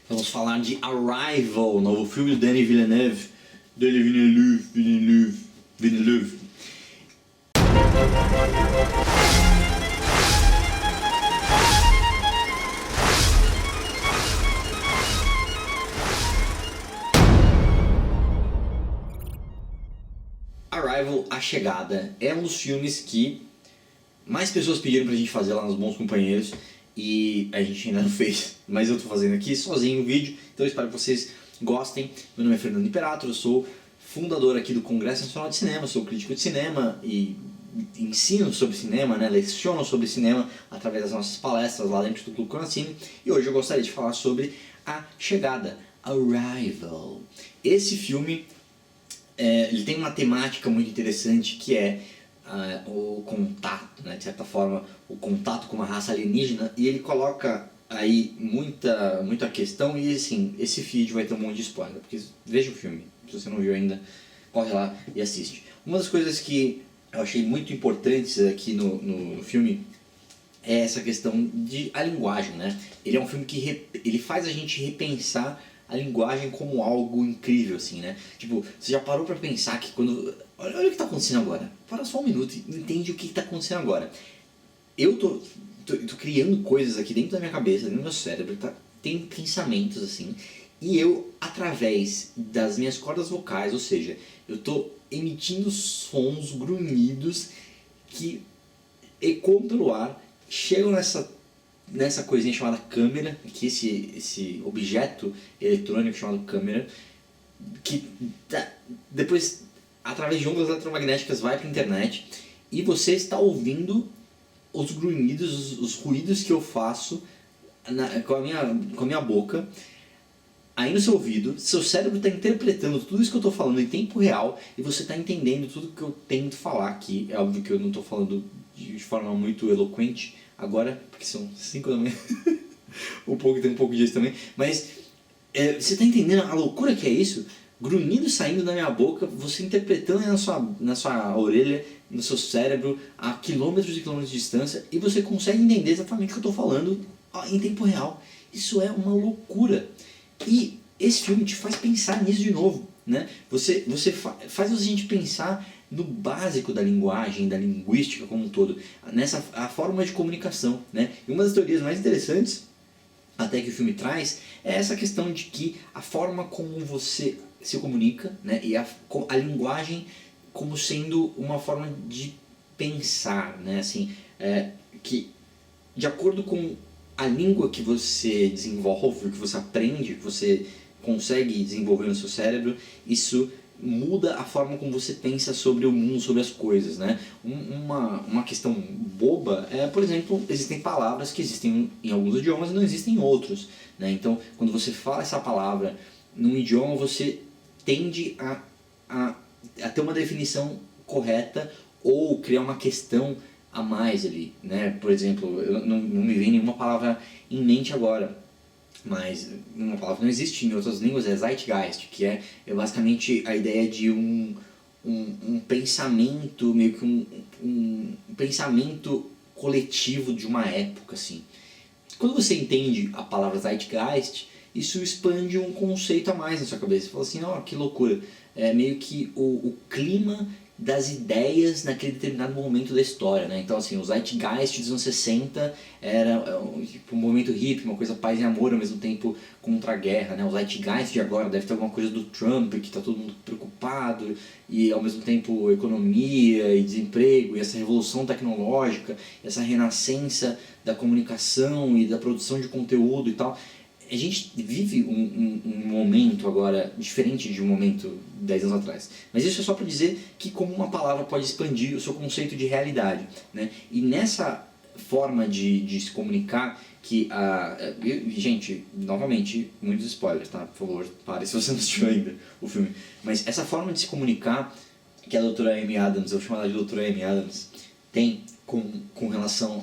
Vamos falar de Arrival, novo filme do Denis Villeneuve. Villeneuve. Arrival, A Chegada, é um dos filmes que mais pessoas pediram pra gente fazer lá nos Bons Companheiros e a gente ainda não fez, mas eu tô fazendo aqui sozinho o vídeo, então eu espero que vocês gostem. Meu nome é Fernando Imperato, eu sou fundador aqui do Congresso Nacional de Cinema, sou crítico de cinema e ensino sobre cinema, né, leciono sobre cinema através das nossas palestras lá dentro do Clube Conacine, e hoje eu gostaria de falar sobre A Chegada, Arrival. Esse filme ele tem uma temática muito interessante que é o contato, né, de certa forma, o contato com uma raça alienígena, e ele coloca aí muita questão, e assim, esse vídeo vai ter um monte de spoiler, porque veja o filme, se você não viu ainda, corre lá e assiste. Uma das coisas que eu achei muito importantes aqui no filme é essa questão de a linguagem, né? Ele é um filme que ele faz a gente repensar a linguagem como algo incrível, assim, né? Tipo, você já parou pra pensar que quando... Olha o que tá acontecendo agora. Para só um minuto e entende o que tá acontecendo agora. Eu tô criando coisas aqui dentro da minha cabeça, dentro do meu cérebro, tem pensamentos, assim, e eu, através das minhas cordas vocais, ou seja, eu tô emitindo sons grunhidos que ecoam pelo ar, chegam nessa coisinha chamada câmera, aqui esse objeto eletrônico chamado câmera, que depois, através de ondas eletromagnéticas, vai para a internet, e você está ouvindo os grunhidos, os ruídos que eu faço com a minha boca, aí no seu ouvido. Seu cérebro está interpretando tudo isso que eu estou falando em tempo real, e você está entendendo tudo que eu tento falar aqui. É óbvio que eu não estou falando de forma muito eloquente agora, porque são 5 da manhã, tem um pouco disso também, mas você está entendendo a loucura que é isso? Grunhido saindo da minha boca, você interpretando na sua orelha, no seu cérebro, a quilômetros e quilômetros de distância, e você consegue entender exatamente o que eu estou falando em tempo real. Isso é uma loucura. E esse filme te faz pensar nisso de novo, né? Faz a gente pensar no básico da linguagem, da linguística como um todo, a forma de comunicação, né? E uma das teorias mais interessantes até que o filme traz é essa questão de que a forma como você se comunica, né, e a linguagem como sendo uma forma de pensar, né, assim, que de acordo com a língua que você desenvolve, que você aprende, que você consegue desenvolver no seu cérebro, isso muda a forma como você pensa sobre o mundo, sobre as coisas, né? Uma questão boba é, por exemplo, existem palavras que existem em alguns idiomas e não existem em outros, né? Então, quando você fala essa palavra num idioma, você tende a ter uma definição correta ou criar uma questão a mais ali, né? Por exemplo, não me vem nenhuma palavra em mente agora, mas uma palavra que não existe em outras línguas é Zeitgeist, que é basicamente a ideia de um pensamento, meio que um pensamento coletivo de uma época, assim. Quando você entende a palavra Zeitgeist, isso expande um conceito a mais na sua cabeça. Você fala assim, ó, que loucura. É meio que o clima das ideias naquele determinado momento da história, né? Então, assim, o Zeitgeist dos anos 60 era tipo, um movimento hippie, uma coisa paz e amor ao mesmo tempo contra a guerra, né? O Zeitgeist de agora deve ter alguma coisa do Trump, que está todo mundo preocupado, e ao mesmo tempo economia e desemprego, e essa revolução tecnológica, essa renascença da comunicação e da produção de conteúdo e tal. A gente vive um momento agora diferente de um momento 10 anos atrás. Mas isso é só para dizer que como uma palavra pode expandir o seu conceito de realidade, né? E nessa forma de se comunicar, que gente, novamente, muitos spoilers, tá? Por favor, pare se você não assistiu ainda o filme. Mas essa forma de se comunicar que a doutora Amy Adams, eu vou chamar ela de doutora Amy Adams, tem com relação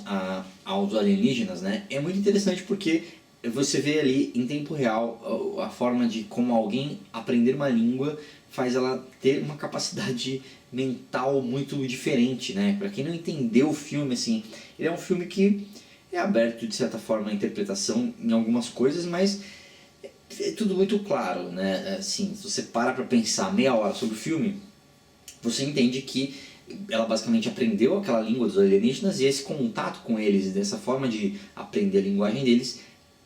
aos alienígenas, né? É muito interessante porque você vê ali em tempo real a forma de como alguém aprender uma língua faz ela ter uma capacidade mental muito diferente, né? Pra quem não entendeu o filme, assim, ele é um filme que é aberto de certa forma à interpretação em algumas coisas, mas é tudo muito claro, né? Assim, se você para pra pensar meia hora sobre o filme, você entende que ela basicamente aprendeu aquela língua dos alienígenas e esse contato com eles, dessa forma de aprender a linguagem deles,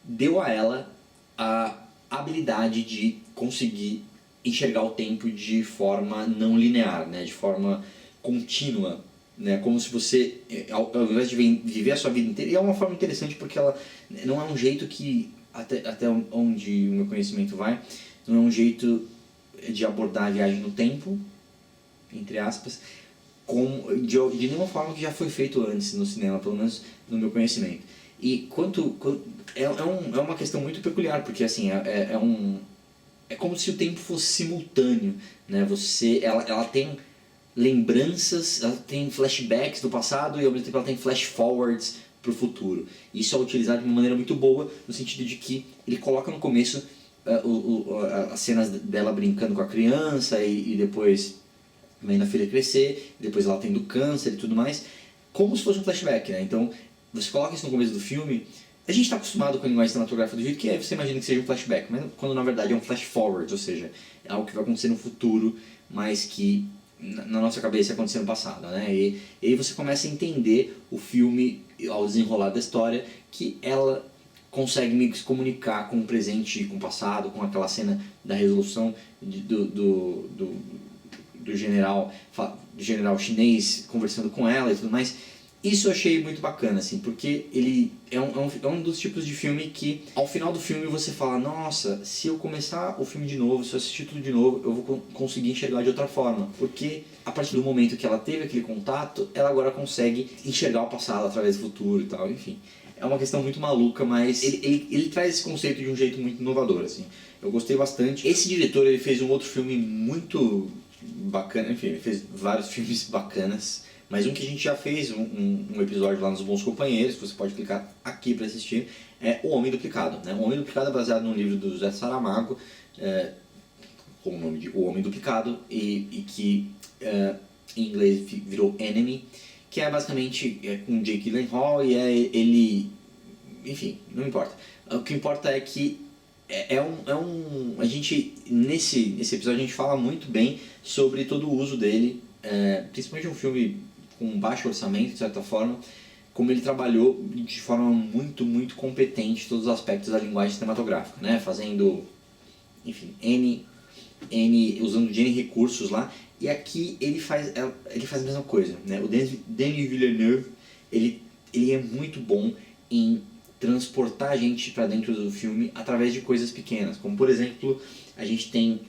deu a ela a habilidade de conseguir enxergar o tempo de forma não linear, né? De forma contínua, né? Como se você, ao invés de viver a sua vida inteira, e é uma forma interessante porque ela não é um jeito que, até onde o meu conhecimento vai, não é um jeito de abordar a viagem no tempo, entre aspas, de nenhuma forma que já foi feito antes no cinema, pelo menos no meu conhecimento. E é uma questão muito peculiar, porque assim, é como se o tempo fosse simultâneo, né? Ela tem lembranças, ela tem flashbacks do passado e ao mesmo tempo ela tem flash forwards para o futuro. Isso é utilizado de uma maneira muito boa, no sentido de que ele coloca no começo as cenas dela brincando com a criança e depois vendo a filha crescer, depois ela tendo câncer e tudo mais, como se fosse um flashback, né? Então, você coloca isso no começo do filme, a gente está acostumado com a linguagem cinematográfica do jeito que é, você imagina que seja um flashback, mas quando na verdade é um flash forward, ou seja, é algo que vai acontecer no futuro, mas que na nossa cabeça aconteceu no passado, né? E aí você começa a entender o filme, ao desenrolar da história, que ela consegue meio que se comunicar com o presente e com o passado, com aquela cena da resolução do general chinês conversando com ela e tudo mais. Isso eu achei muito bacana, assim, porque ele é um dos tipos de filme que, ao final do filme, você fala, nossa, se eu começar o filme de novo, se eu assistir tudo de novo, eu vou conseguir enxergar de outra forma. Porque, a partir do momento que ela teve aquele contato, ela agora consegue enxergar o passado através do futuro e tal, enfim. É uma questão muito maluca, mas ele traz esse conceito de um jeito muito inovador, assim. Eu gostei bastante. Esse diretor, ele fez um outro filme muito bacana, enfim, ele fez vários filmes bacanas, mas um que a gente já fez um episódio lá nos Bons Companheiros, que você pode clicar aqui para assistir, é O Homem Duplicado, né? O Homem Duplicado é baseado num livro do José Saramago, com o nome de O Homem Duplicado, e que em inglês virou Enemy, que é basicamente com Jake Gyllenhaal e ele... Enfim, não importa. O que importa é que a gente, nesse episódio, a gente fala muito bem sobre todo o uso dele, principalmente um filme com baixo orçamento, de certa forma, como ele trabalhou de forma muito, muito competente todos os aspectos da linguagem cinematográfica, né? Fazendo, enfim, usando de N recursos lá, e aqui ele faz a mesma coisa, né? O Denis Villeneuve, ele é muito bom em transportar a gente para dentro do filme através de coisas pequenas, como por exemplo, a gente tem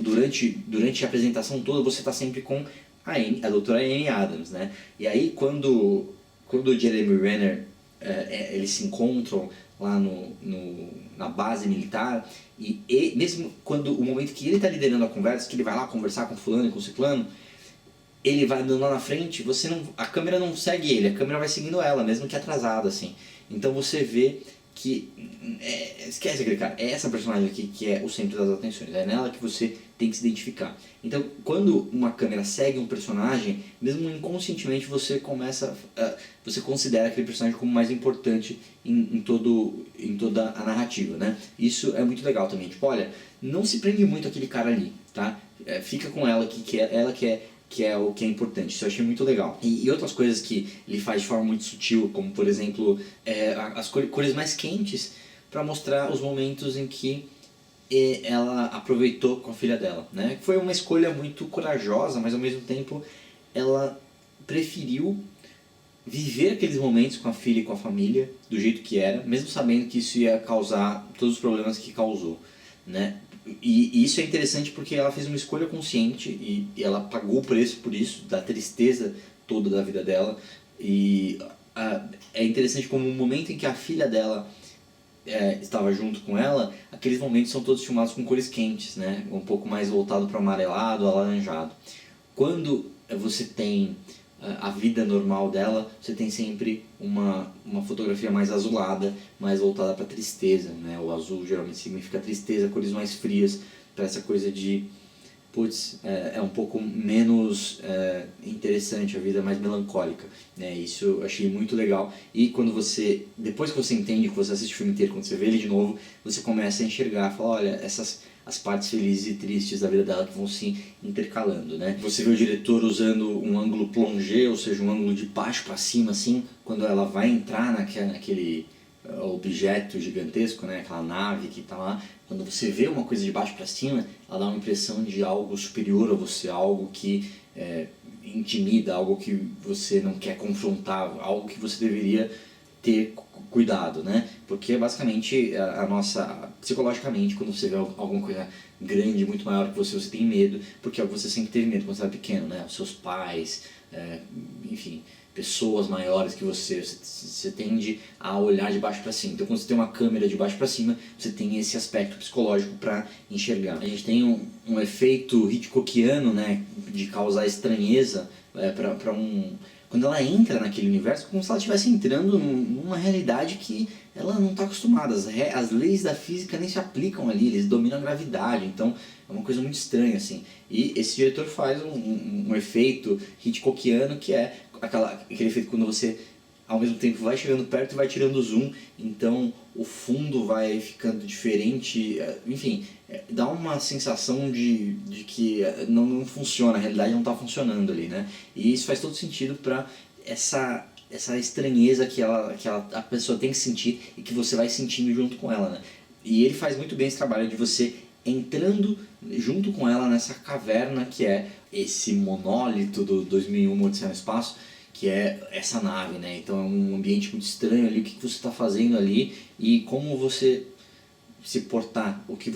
durante a apresentação toda você está sempre com a doutora Amy Adams, né? E aí quando o Jeremy Renner eles se encontram lá na base militar e mesmo quando o momento que ele está liderando a conversa, que ele vai lá conversar com fulano e com ciclano, ele vai andando lá na frente, a câmera não segue ele, a câmera vai seguindo ela, mesmo que atrasada, assim. Então você vê que... esquece aquele cara, é essa personagem aqui que é o centro das atenções, é nela que você tem que se identificar. Então, quando uma câmera segue um personagem, mesmo inconscientemente você você considera aquele personagem como mais importante em toda a narrativa, né? Isso é muito legal também, tipo, olha, não se prende muito aquele cara ali, tá? Fica com ela, que é o que é importante. Isso eu achei muito legal. E outras coisas que ele faz de forma muito sutil, como por exemplo as cores mais quentes, para mostrar os momentos em que ela aproveitou com a filha dela, né? Foi uma escolha muito corajosa, mas ao mesmo tempo ela preferiu viver aqueles momentos com a filha e com a família do jeito que era, mesmo sabendo que isso ia causar todos os problemas que causou, né? E isso é interessante porque ela fez uma escolha consciente e ela pagou o preço por isso, da tristeza toda da vida dela. E é interessante como o momento em que a filha dela estava junto com ela, aqueles momentos são todos filmados com cores quentes, né? Um pouco mais voltado para o amarelado, alaranjado. Quando você tem a vida normal dela, você tem sempre uma fotografia mais azulada, mais voltada para tristeza, né? O azul geralmente significa tristeza, cores mais frias, para essa coisa de putz, é um pouco menos interessante, a vida é mais melancólica, né? Isso eu achei muito legal. E quando depois que você entende, que você assiste o filme inteiro, quando você vê ele de novo, você começa a enxergar, fala, olha, as partes felizes e tristes da vida dela que vão se intercalando, né? Você vê o diretor usando um ângulo plongé, ou seja, um ângulo de baixo para cima, assim, quando ela vai entrar naquele objeto gigantesco, né? Aquela nave que está lá. Quando você vê uma coisa de baixo para cima, ela dá uma impressão de algo superior a você, algo que intimida, algo que você não quer confrontar, algo que você deveria ter cuidado, né? Porque basicamente a nossa, psicologicamente, quando você vê alguma coisa grande, muito maior que você tem medo, porque é o que você sempre teve medo quando você era pequeno, né? Os seus pais, enfim, pessoas maiores que você tende a olhar de baixo para cima. Então quando você tem uma câmera de baixo para cima, você tem esse aspecto psicológico para enxergar. A gente tem um efeito Hitchcockiano, né, de causar estranheza para quando ela entra naquele universo, como se ela estivesse entrando numa realidade que ela não está acostumada. As leis da física nem se aplicam ali, eles dominam a gravidade, então é uma coisa muito estranha, assim. E esse diretor faz um efeito Hitchcockiano, que é aquele efeito quando você, ao mesmo tempo, vai chegando perto e vai tirando o zoom, então o fundo vai ficando diferente, enfim, dá uma sensação de que não funciona, a realidade não está funcionando ali, né? E isso faz todo sentido para essa estranheza que a pessoa tem que sentir e que você vai sentindo junto com ela, né? E ele faz muito bem esse trabalho de você entrando junto com ela nessa caverna que é esse monólito do 2001 Odisseia no Espaço, que é essa nave, né? Então é um ambiente muito estranho ali, o que você está fazendo ali e como você se portar, o que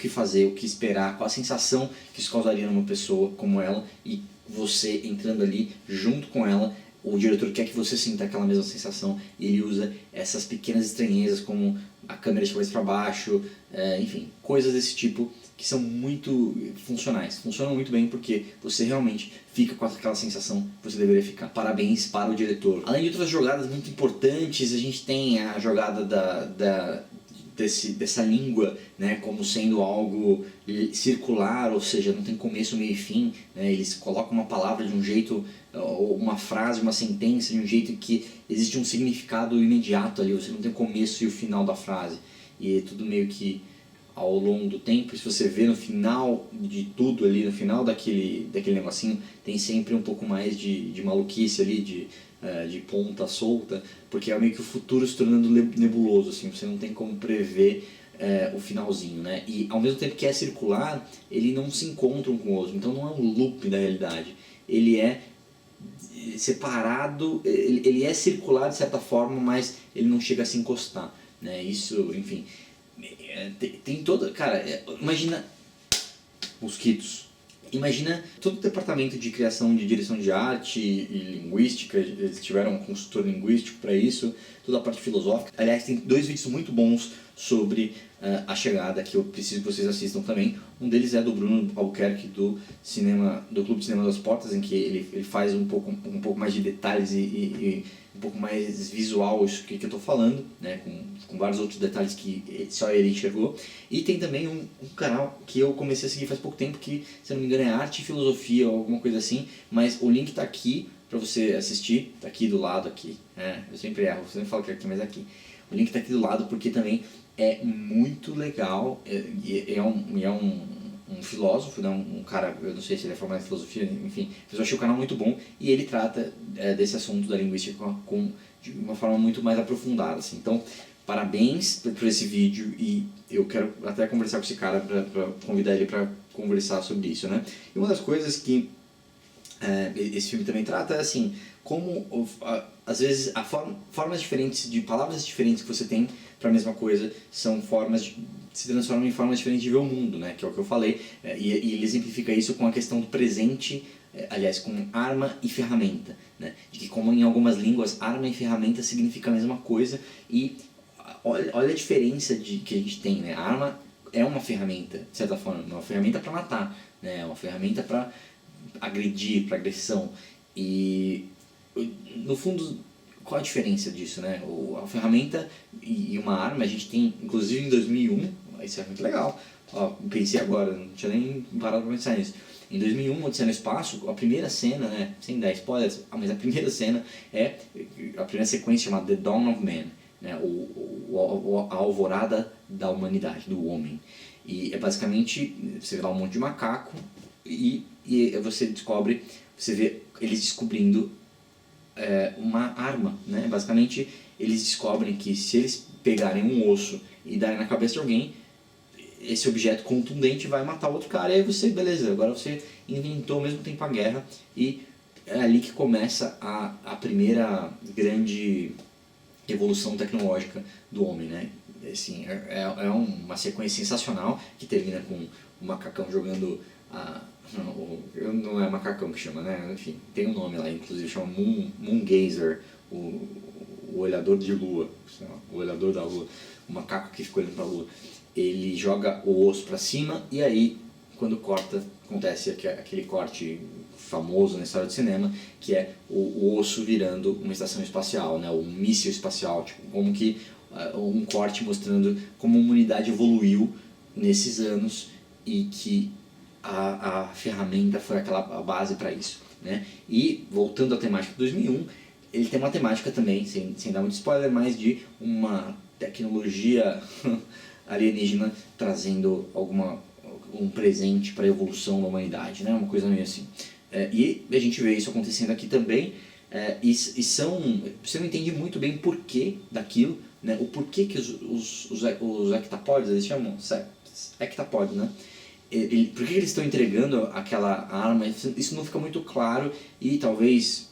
fazer, o que esperar, qual a sensação que isso causaria numa pessoa como ela, e você entrando ali junto com ela. O diretor quer que você sinta aquela mesma sensação e ele usa essas pequenas estranhezas como a câmera de cabeça para baixo, enfim, coisas desse tipo que são muito funcionais. Funcionam muito bem porque você realmente fica com aquela sensação que você deveria ficar. Parabéns para o diretor. Além de outras jogadas muito importantes, a gente tem a jogada dessa língua, né, como sendo algo circular, ou seja, não tem começo, meio e fim, né, eles colocam uma palavra de um jeito, ou uma frase, uma sentença de um jeito que existe um significado imediato ali, você não tem o começo e o final da frase, e é tudo meio que ao longo do tempo. Se você vê no final de tudo ali, no final daquele negocinho, tem sempre um pouco mais de maluquice ali, de ponta solta, porque é meio que o futuro se tornando nebuloso, assim, você não tem como prever o finalzinho, né? E ao mesmo tempo que é circular, ele não se encontra um com o outro, então não é um loop da realidade, ele é separado, ele é circular de certa forma, mas ele não chega a se encostar, né? Isso, enfim, tem toda, cara, imagina mosquitos. Imagina todo o departamento de criação, de direção de arte e linguística, eles tiveram um consultor linguístico para isso, toda a parte filosófica. Aliás, tem 2 vídeos muito bons sobre A Chegada, que eu preciso que vocês assistam também. Um deles é do Bruno Albuquerque, do Clube de Cinema das Portas, em que ele faz um pouco mais de detalhes e um pouco mais visual isso que eu estou falando, né, com vários outros detalhes que só ele enxergou. E tem também um canal que eu comecei a seguir faz pouco tempo, que, se eu não me engano, é Arte e Filosofia ou alguma coisa assim, mas o link está aqui para você assistir, está aqui do lado, aqui, eu sempre erro, eu sempre falo que é aqui, mas é aqui. O link está aqui do lado porque também é muito legal, é um filósofo, né, um cara, eu não sei se ele é formado em filosofia, enfim, mas eu achei o canal muito bom e ele trata desse assunto da linguística de uma forma muito mais aprofundada, assim. Então, parabéns por esse vídeo e eu quero até conversar com esse cara para convidar ele para conversar sobre isso, né? E uma das coisas que esse filme também trata é assim, como às vezes formas diferentes, de palavras diferentes que você tem para a mesma coisa, se transformam em formas diferentes de ver o mundo, né? Que é o que eu falei, e ele exemplifica isso com a questão do presente, aliás, com arma e ferramenta, né? De que, como em algumas línguas, arma e ferramenta significa a mesma coisa, e olha a diferença que a gente tem, né? A arma é uma ferramenta, de certa forma, uma ferramenta para matar, né? É uma ferramenta para agredir, para agressão, e no fundo, qual a diferença disso, né? A ferramenta e uma arma, a gente tem, inclusive em 2001, isso é muito legal. Ó, pensei agora, não tinha nem parado pra pensar nisso. Em 2001, Odisseia no Espaço, a primeira cena, né, sem dar spoilers, mas a primeira cena é a primeira sequência chamada The Dawn of Man, né, a alvorada da humanidade, do homem. E é basicamente, você vê lá um monte de macaco e você descobre, você vê eles descobrindo uma arma, né? Basicamente, eles descobrem que se eles pegarem um osso e darem na cabeça de alguém, esse objeto contundente vai matar outro cara, e aí você, beleza, agora você inventou ao mesmo tempo a guerra, e é ali que começa a primeira grande evolução tecnológica do homem, né? Assim, é uma sequência sensacional que termina com o macacão jogando não é macacão que chama, né? Enfim, tem um nome lá, inclusive chama Moongazer, o olhador de lua, o olhador da lua, o macaco que fica olhando para a lua. Ele joga o osso para cima e aí, quando corta, acontece aquele corte famoso na história do cinema, que é o osso virando uma estação espacial, né? Um míssil espacial, tipo, como que um corte mostrando como a humanidade evoluiu nesses anos e que a ferramenta foi a base para isso, né? E voltando à temática de 2001, ele tem uma temática também, sem dar muito spoiler, mas de uma tecnologia alienígena trazendo um presente para a evolução da humanidade, né? Uma coisa meio assim. E a gente vê isso acontecendo aqui também, você não entende muito bem o porquê daquilo, né? O porquê que os hectapódios, eles chamam hectapódios, né? Por que eles estão entregando aquela arma? Isso não fica muito claro e talvez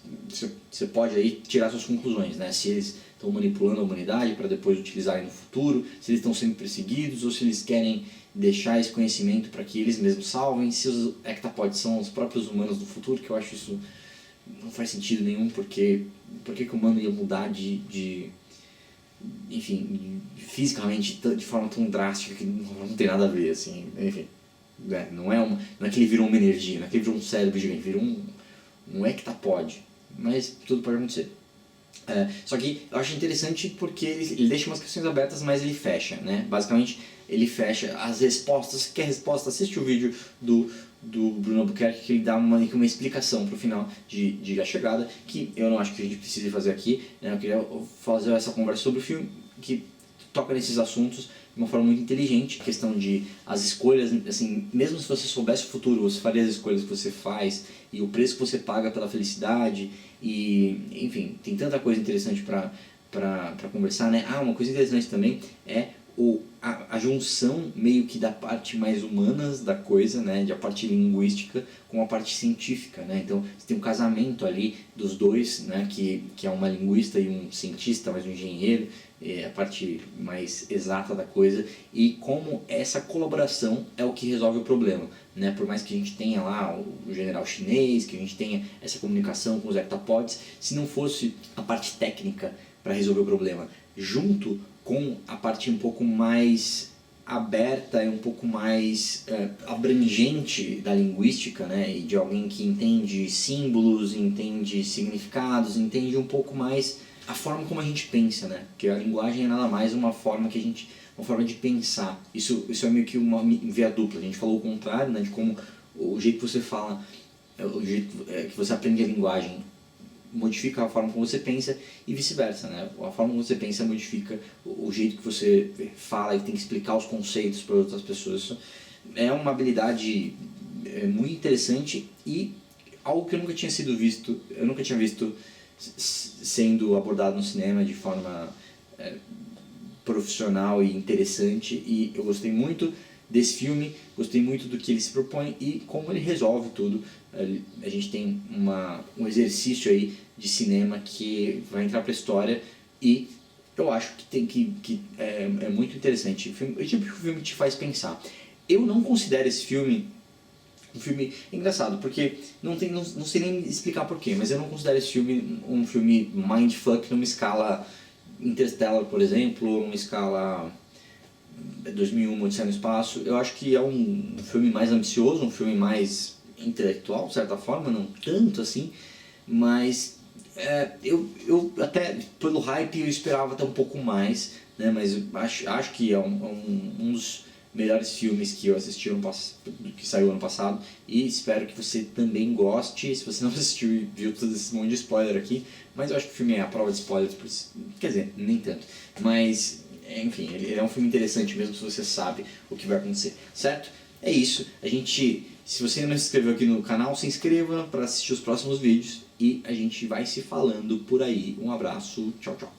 você pode aí tirar suas conclusões, né? Se eles estão manipulando a humanidade para depois utilizarem no futuro, se eles estão sendo perseguidos ou se eles querem deixar esse conhecimento para que eles mesmos salvem, se os hectapódios são os próprios humanos do futuro, que eu acho isso não faz sentido nenhum, porque por que o humano ia mudar enfim, fisicamente de forma tão drástica que não tem nada a ver, assim, enfim. Não é que ele virou uma energia, não é que ele virou um cérebro gigante, virou um hectapode, mas tudo pode acontecer. Só que eu acho interessante porque ele deixa umas questões abertas, mas ele fecha, né? Basicamente, ele fecha as respostas. Quer resposta? Assiste o vídeo do Bruno Albuquerque, que ele dá uma explicação pro final de A Chegada, que eu não acho que a gente precise fazer aqui, né? Eu queria fazer essa conversa sobre o filme, que toca nesses assuntos de uma forma muito inteligente, questão de as escolhas, assim, mesmo se você soubesse o futuro, você faria as escolhas que você faz e o preço que você paga pela felicidade e, enfim, tem tanta coisa interessante para conversar, né? Uma coisa interessante também é a junção meio que da parte mais humanas da coisa, né, da parte linguística com a parte científica, né? Então você tem um casamento ali dos dois, né, que é uma linguista e um cientista, mais um engenheiro, a parte mais exata da coisa, e como essa colaboração é o que resolve o problema, né? Por mais que a gente tenha lá o general chinês, que a gente tenha essa comunicação com os hectapódios, se não fosse a parte técnica para resolver o problema, junto com a parte um pouco mais aberta e um pouco mais abrangente da linguística, né, e de alguém que entende símbolos, entende significados, entende um pouco mais a forma como a gente pensa, né, porque a linguagem é nada mais uma forma de pensar. Isso é meio que uma via dupla. A gente falou o contrário, né, de como o jeito que você fala, o jeito que você aprende a linguagem modifica a forma como você pensa e vice-versa, né? A forma como você pensa modifica o jeito que você fala e tem que explicar os conceitos para outras pessoas. Isso é uma habilidade muito interessante e algo que eu nunca tinha visto sendo abordado no cinema de forma profissional e interessante, e eu gostei muito desse filme, gostei muito do que ele se propõe e como ele resolve tudo. A gente tem um exercício aí de cinema que vai entrar para a história e eu acho que é muito interessante. O tipo de filme que te faz pensar. Eu não considero esse filme um filme engraçado, porque não sei nem explicar porquê, mas eu não considero esse filme um filme mindfuck numa escala Interstellar, por exemplo, ou numa escala 2001, Odisseia no Espaço. Eu acho que é um filme mais ambicioso, um filme mais intelectual, de certa forma, não tanto assim, mas eu até pelo hype eu esperava até um pouco mais, né? Mas eu acho que é um dos melhores filmes que eu assisti que saiu ano passado, e espero que você também goste. Se você não assistiu e viu todo esse monte de spoiler aqui, mas eu acho que o filme é a prova de spoilers, quer dizer, nem tanto, mas enfim, ele é um filme interessante mesmo se você sabe o que vai acontecer, certo? É isso, se você ainda não se inscreveu aqui no canal, se inscreva para assistir os próximos vídeos e a gente vai se falando por aí. Um abraço, tchau, tchau.